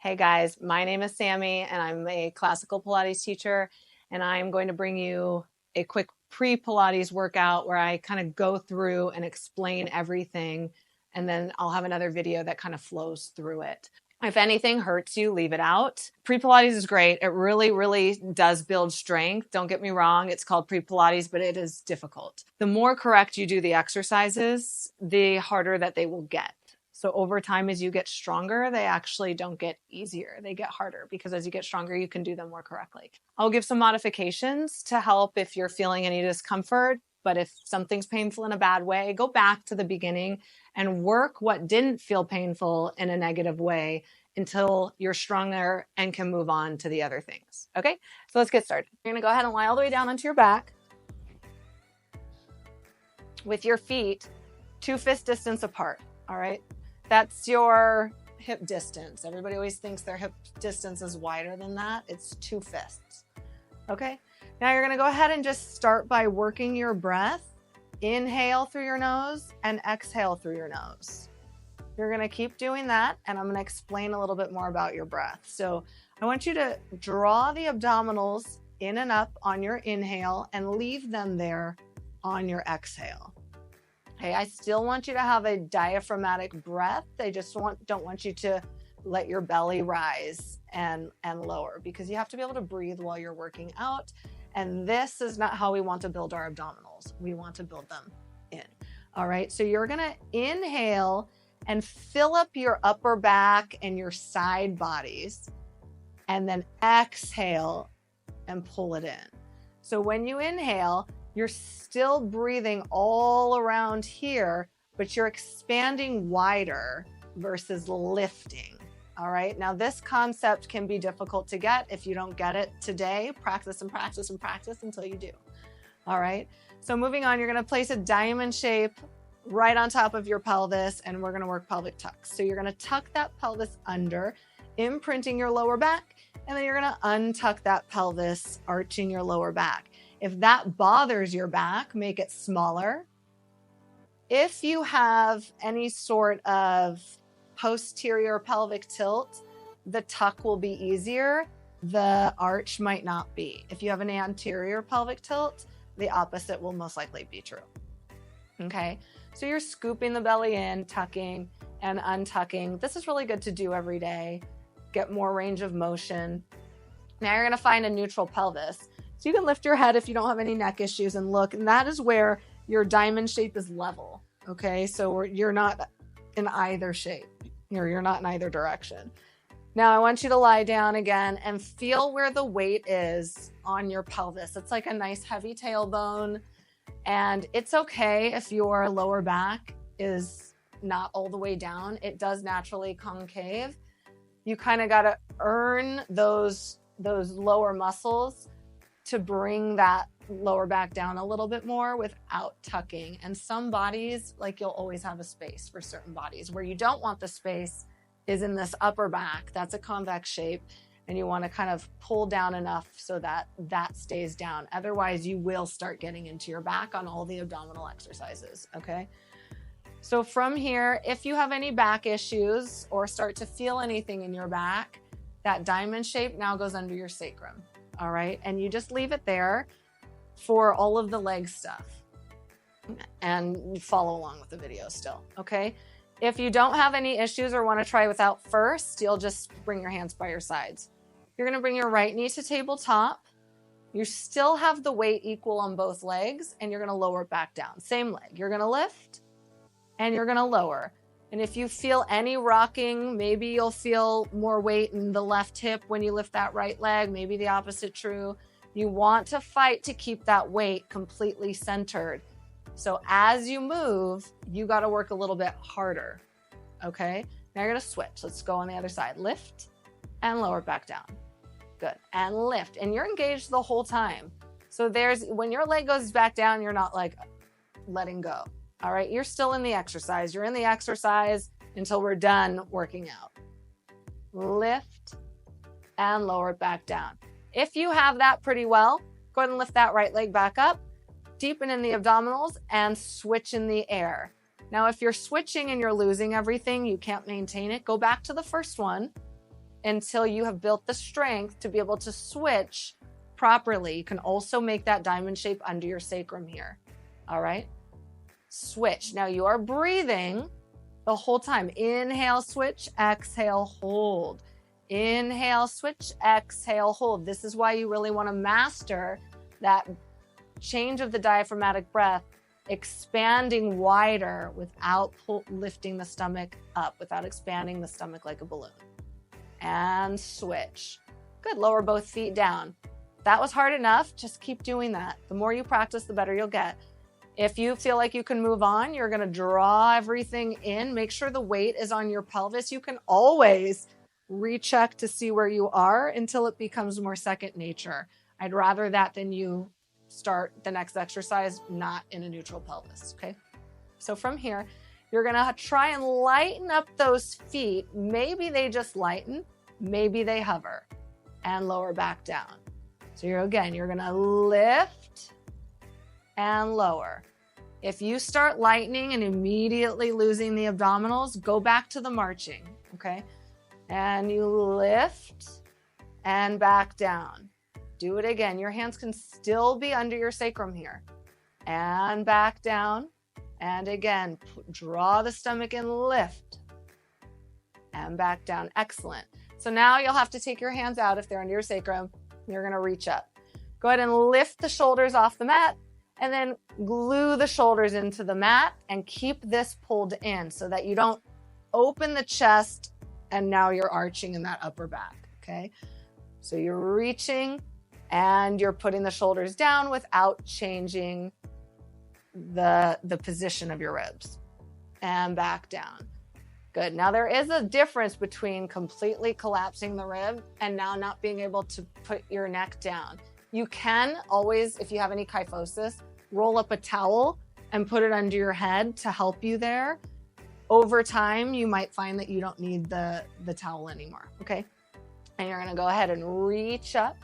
Hey guys, my name is Sammy and I'm a classical Pilates teacher, and I'm going to bring you a quick pre-Pilates workout where I kind of go through and explain everything, and then I'll have another video that kind of flows through it. If anything hurts you, leave it out. Pre-Pilates is great. It really does build strength. Don't get me wrong, it's called pre-Pilates, but it is difficult. The more correct you do the exercises, the harder that they will get. So over time, as you get stronger, they actually don't get easier. They get harder because as you get stronger, you can do them more correctly. I'll give some modifications to help if you're feeling any discomfort. But if something's painful in a bad way, go back to the beginning and work what didn't feel painful in a negative way until you're stronger and can move on to the other things. Okay, so let's get started. You're gonna go ahead and lie all the way down onto your back with your feet 2 fist distance apart. All right, that's your hip distance. Everybody always thinks their hip distance is wider than that. It's 2 fists. Okay, now you're gonna go ahead and just start by working your breath. Inhale through your nose and exhale through your nose. You're gonna keep doing that, and I'm gonna explain a little bit more about your breath. So I want you to draw the abdominals in and up on your inhale and leave them there on your exhale. Okay, I still want you to have a diaphragmatic breath. I just don't want you to let your belly rise and lower, because you have to be able to breathe while you're working out. And this is not how we want to build our abdominals. We want to build them in. All right, so you're gonna inhale and fill up your upper back and your side bodies, and then exhale and pull it in. So when you inhale, you're still breathing all around here, but you're expanding wider versus lifting. All right, now this concept can be difficult to get. If you don't get it today, practice and practice and practice until you do. All right, so moving on, you're gonna place a diamond shape right on top of your pelvis, and we're gonna work pelvic tucks. So you're gonna tuck that pelvis under, imprinting your lower back, and then you're gonna untuck that pelvis, arching your lower back. If that bothers your back, make it smaller. If you have any sort of posterior pelvic tilt, the tuck will be easier. The arch might not be. If you have an anterior pelvic tilt, the opposite will most likely be true. Okay, so you're scooping the belly in, tucking and untucking. This is really good to do every day. Get more range of motion. Now you're gonna find a neutral pelvis. So you can lift your head if you don't have any neck issues and look, and that is where your diamond shape is level. Okay, so you're not in either shape. You're not in either direction. Now I want you to lie down again and feel where the weight is on your pelvis. It's like a nice heavy tailbone, and it's okay if your lower back is not all the way down. It does naturally concave. You kind of got to earn those lower muscles to bring that lower back down a little bit more without tucking. And some bodies, like, you'll always have a space. For certain bodies, where you don't want the space is in this upper back. That's a convex shape, and you want to kind of pull down enough so that that stays down. Otherwise, you will start getting into your back on all the abdominal exercises, okay? So from here, if you have any back issues or start to feel anything in your back, that diamond shape now goes under your sacrum. All right, and you just leave it there for all of the leg stuff, and follow along with the video still, okay? If you don't have any issues or want to try without first, you'll just bring your hands by your sides. You're gonna bring your right knee to tabletop. You still have the weight equal on both legs, and you're gonna lower it back down. Same leg, you're gonna lift and you're gonna lower. And if you feel any rocking, maybe you'll feel more weight in the left hip when you lift that right leg, maybe the opposite true. You want to fight to keep that weight completely centered. So as you move, you got to work a little bit harder, okay? Now you're gonna switch. Let's go on the other side. Lift and lower it back down. Good, and lift. And you're engaged the whole time. So when your leg goes back down, you're not like letting go. All right, you're still in the exercise. You're in the exercise until we're done working out. Lift and lower it back down. If you have that pretty well, go ahead and lift that right leg back up, deepen in the abdominals, and switch in the air. Now, if you're switching and you're losing everything, you can't maintain it, go back to the first one until you have built the strength to be able to switch properly. You can also make that diamond shape under your sacrum here. All right. Switch. Now you are breathing the whole time. Inhale, switch, exhale, hold. Inhale, switch, exhale, hold. This is why you really want to master that change of the diaphragmatic breath, expanding wider without lifting the stomach up, without expanding the stomach like a balloon. And switch. Good. Lower both feet down. That was hard enough. Just keep doing that. The more you practice, the better you'll get. If you feel like you can move on, you're going to draw everything in. Make sure the weight is on your pelvis. You can always recheck to see where you are until it becomes more second nature. I'd rather that than you start the next exercise not in a neutral pelvis, okay? So from here, you're going to try and lighten up those feet. Maybe they just lighten, maybe they hover, and lower back down. So you're going to lift and lower. If you start lightening and immediately losing the abdominals, go back to the marching, okay? And you lift and back down. Do it again. Your hands can still be under your sacrum here. And back down. And again, draw the stomach and lift. And back down. Excellent. So now you'll have to take your hands out if they're under your sacrum. You're going to reach up. Go ahead and lift the shoulders off the mat. And then glue the shoulders into the mat and keep this pulled in so that you don't open the chest and now you're arching in that upper back, okay? So you're reaching and you're putting the shoulders down without changing the position of your ribs. And back down. Good. Now there is a difference between completely collapsing the rib and now not being able to put your neck down. You can always, if you have any kyphosis, roll up a towel and put it under your head to help you there. Over time, you might find that you don't need the towel anymore, okay? And you're going to go ahead and reach up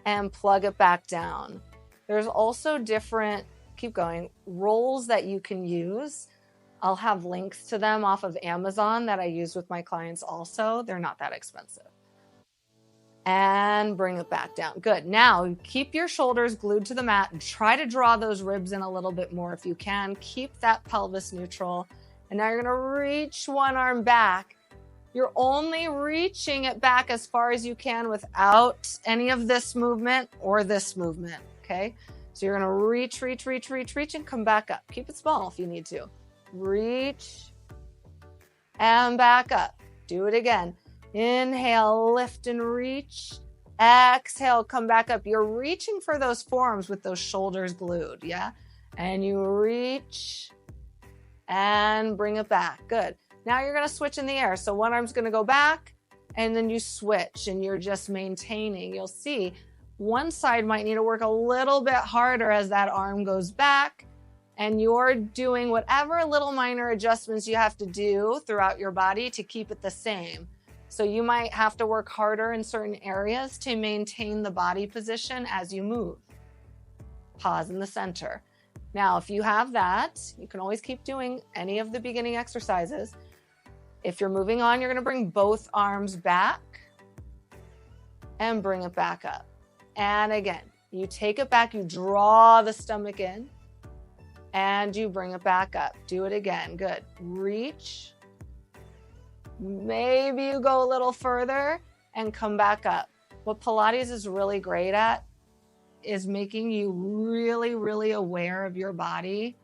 and plug it back down. There's also different, keep going, rolls that you can use. I'll have links to them off of Amazon that I use with my clients also. They're not that expensive. And bring it back down. Good. Now keep your shoulders glued to the mat and try to draw those ribs in a little bit more if you can. Keep that pelvis neutral. And now you're going to reach one arm back. You're only reaching it back as far as you can without any of this movement or this movement. Okay. So you're going to reach, reach, and come back up. Keep it small if you need to. Reach and back up. Do it again. Inhale, lift and reach. Exhale, come back up. You're reaching for those forearms with those shoulders glued, yeah? And you reach and bring it back. Good. Now you're going to switch in the air. So one arm's going to go back and then you switch and you're just maintaining. You'll see one side might need to work a little bit harder as that arm goes back. And you're doing whatever little minor adjustments you have to do throughout your body to keep it the same. So you might have to work harder in certain areas to maintain the body position as you move. Pause in the center. Now, if you have that, you can always keep doing any of the beginning exercises. If you're moving on, you're going to bring both arms back and bring it back up. And again, you take it back, you draw the stomach in, and you bring it back up. Do it again. Good. Reach. Maybe you go a little further and come back up. What Pilates is really great at is making you really, really aware of your body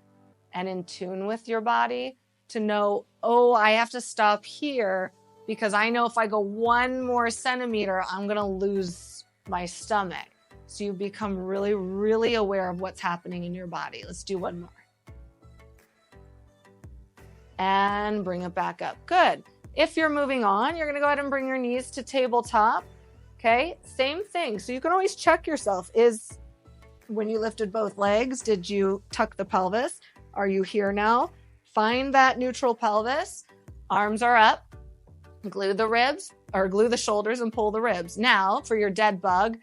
and in tune with your body to know, oh, I have to stop here because I know if I go one more centimeter, I'm going to lose my stomach. So you become really, really aware of what's happening in your body. Let's do one more. And bring it back up. Good. If you're moving on, you're going to go ahead and bring your knees to tabletop. Okay, same thing. So you can always check yourself. Is when you lifted both legs, did you tuck the pelvis? Are you here now? Find that neutral pelvis. Arms are up. Glue the ribs or glue the shoulders and pull the ribs. Now for your dead bug,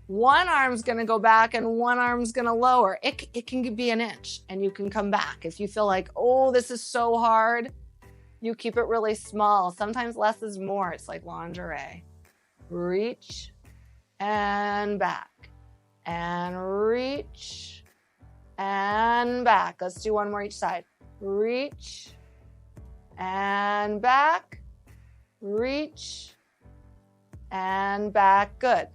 one arm's going to go back and one arm's going to lower. It can be an inch and you can come back. If you feel like, oh, this is so hard, You keep it really small. Sometimes less is more. It's like lingerie. Reach and back and reach and back. Let's do one more each side. Reach and back, reach and back. Good.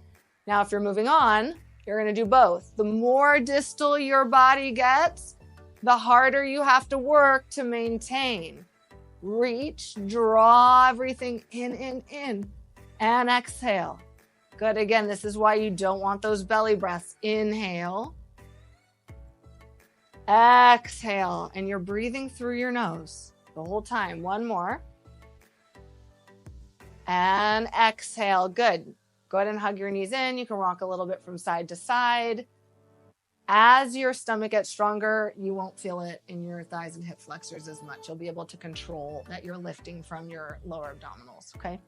Now, if you're moving on, you're going to do both. The more distal your body gets, the harder you have to work to maintain. Reach, draw everything in, and exhale. Good. Again, this is why you don't want those belly breaths. Inhale, exhale, and you're breathing through your nose the whole time. One more. And exhale. Good. Go ahead and hug your knees in. You can rock a little bit from side to side. As your stomach gets stronger, you won't feel it in your thighs and hip flexors as much. You'll be able to control that you're lifting from your lower abdominals, okay?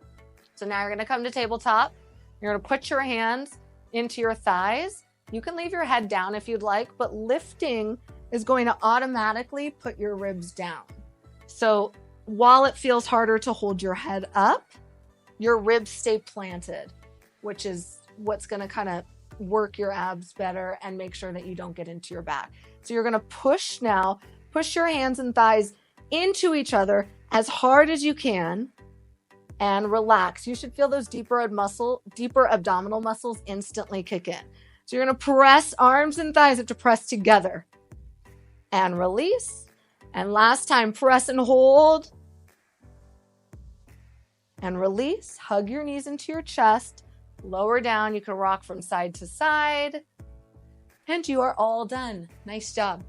So now you're going to come to tabletop. You're going to put your hands into your thighs. You can leave your head down if you'd like, but lifting is going to automatically put your ribs down. So while it feels harder to hold your head up, your ribs stay planted, which is what's going to kind of work your abs better and make sure that you don't get into your back. So you're going to push now, push your hands and thighs into each other as hard as you can and relax. You should feel those deeper abdominal muscles instantly kick in. So you're going to press arms and thighs have to press together and release. And last time, press and hold and release. Hug your knees into your chest. Lower down. You can rock from side to side. And you are all done. Nice job.